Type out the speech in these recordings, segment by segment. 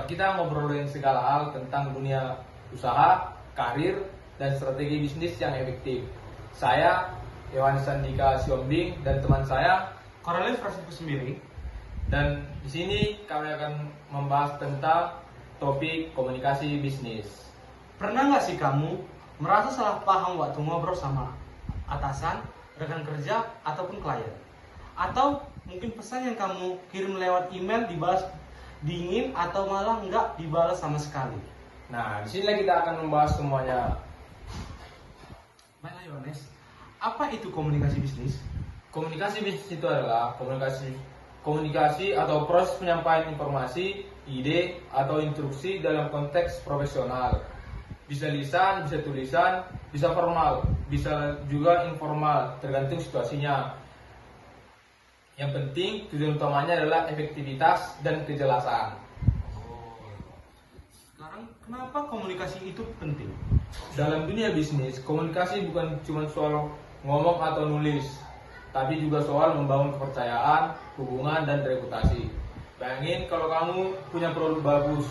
Tempat kita ngobrolin segala hal tentang dunia usaha, karir, dan strategi bisnis yang efektif. Saya, Yohanes Andika Siombing, dan teman saya, Cornelis Franciscus Semiring. Dan di sini kami akan membahas tentang topik komunikasi bisnis. Pernah nggak sih kamu merasa salah paham waktu ngobrol sama atasan, rekan kerja, ataupun klien? Atau mungkin pesan yang kamu kirim lewat email dibalas dingin atau malah nggak dibalas sama sekali? Nah, di sini kita akan membahas semuanya. Baiklah Yohanes, apa itu komunikasi bisnis? Komunikasi bisnis itu adalah komunikasi atau proses penyampaian informasi, ide, atau instruksi dalam konteks profesional. Bisa lisan, bisa tulisan, bisa formal, bisa juga informal, tergantung situasinya. Yang penting tujuan utamanya adalah efektivitas dan kejelasan. Sekarang kenapa komunikasi itu penting? Dalam dunia bisnis, komunikasi bukan cuma soal ngomong atau nulis, tapi juga soal membangun kepercayaan, hubungan, dan reputasi. Bayangin kalau kamu punya produk bagus,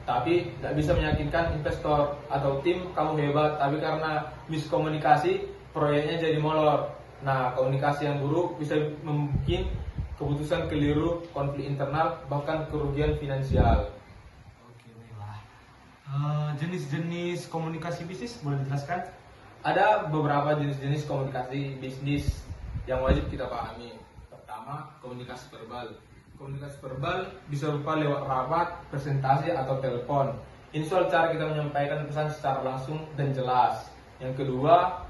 tapi tidak bisa meyakinkan investor atau tim kamu hebat, tapi karena miskomunikasi, proyeknya jadi molor. Nah, komunikasi yang buruk bisa membuat keputusan keliru, konflik internal, bahkan kerugian finansial. Oke, baiklah. Jenis-jenis komunikasi bisnis boleh dijelaskan? Ada beberapa jenis-jenis komunikasi bisnis yang wajib kita pahami. Pertama, komunikasi verbal. Komunikasi verbal bisa berupa lewat rapat, presentasi, atau telepon. Ini soal cara kita menyampaikan pesan secara langsung dan jelas. Yang kedua,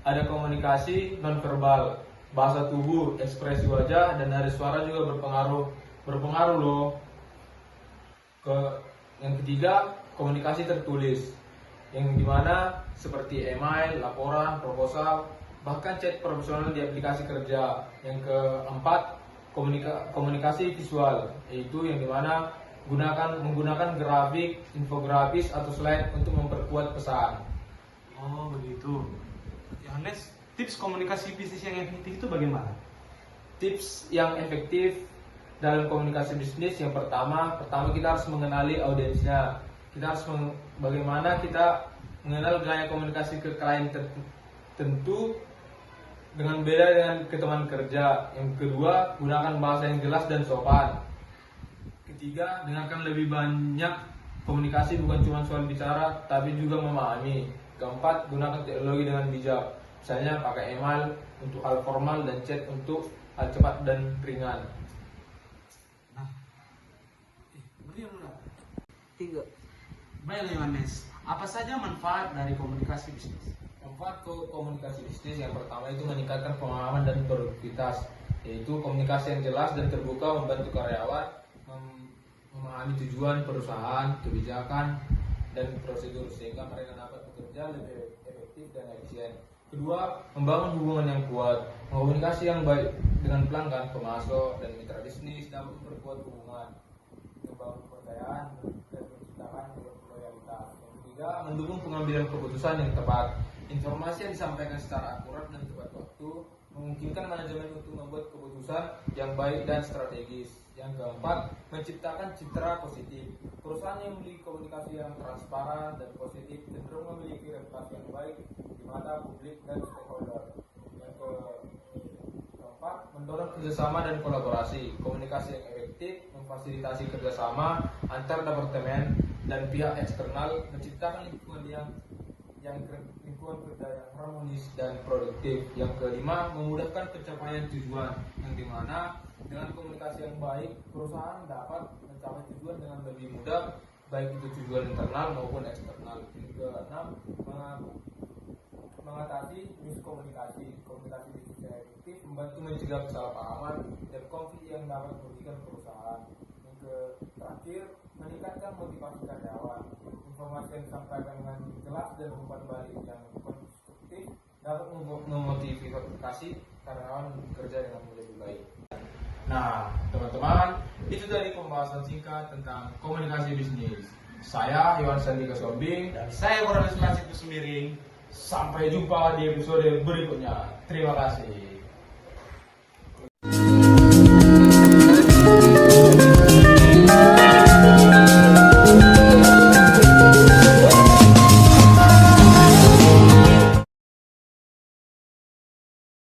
ada komunikasi nonverbal. Bahasa tubuh, ekspresi wajah, dan nada suara juga berpengaruh loh. Yang ketiga, komunikasi tertulis, yang dimana seperti email, laporan, proposal, bahkan chat profesional di aplikasi kerja. Yang keempat, komunikasi visual, yaitu yang dimana menggunakan grafik, infografis, atau slide untuk memperkuat pesan. Oh begitu. Yohanes, tips komunikasi bisnis yang efektif itu bagaimana? Tips yang efektif dalam komunikasi bisnis yang pertama kita harus mengenali audiensnya. Kita harus bagaimana kita mengenal gaya komunikasi ke klien tertentu dengan beda dengan ke teman kerja. Yang kedua, gunakan bahasa yang jelas dan sopan. Ketiga, dengarkan lebih banyak. Komunikasi bukan cuma soal bicara, tapi juga memahami. Keempat, gunakan teknologi dengan bijak. Misalnya pakai email untuk hal formal dan chat untuk hal cepat dan ringan. Nah, tiga. Baiklah Yohanes, apa saja manfaat dari komunikasi bisnis? Manfaat komunikasi bisnis yang pertama itu meningkatkan pengalaman dan produktivitas, yaitu komunikasi yang jelas dan terbuka membantu karyawan memahami tujuan perusahaan, kebijakan, dan prosedur sehingga mereka dapat bekerja lebih efektif dan efisien. Kedua, membangun hubungan yang kuat. Komunikasi yang baik dengan pelanggan, pemasok, dan mitra bisnis dapat memperkuat hubungan, membangun kepercayaan, dan menciptakan loyalitas. Yang ketiga, mendukung pengambilan keputusan yang tepat. Informasi yang disampaikan secara akurat dan tepat waktu memungkinkan manajemen untuk membuat keputusan yang baik dan strategis. Yang keempat, menciptakan citra positif. Perusahaan yang memiliki komunikasi yang transparan dan positif cenderung memiliki reputasi yang baik di mata publik dan stakeholder. Yang keempat, mendorong kerjasama dan kolaborasi. Komunikasi yang efektif memfasilitasi kerjasama antar departemen dan pihak eksternal, menciptakan lingkungan lingkungan kerja yang harmonis dan produktif. Yang kelima, memudahkan pencapaian tujuan, yang dimana dengan komunikasi yang baik perusahaan dapat mencapai tujuan dengan lebih mudah, baik itu tujuan internal maupun eksternal. Yang keenam, mengatasi miskomunikasi. Komunikasi bisnis yang efektif membantu mencegah kesalahpahaman dan konflik yang dapat merugikan perusahaan. Yang terakhir, meningkatkan motivasi karyawan. Informasi yang disampaikan dengan jelas dan umpan balik yang konstruktif dapat memotivasi karyawan bekerja dengan lebih baik. Nah, teman-teman, itu tadi pembahasan singkat tentang komunikasi bisnis. Saya Yohanes Andika Siombing Dan saya Cornelis Franciscus Semiring. Sampai jumpa di episode berikutnya. Terima kasih.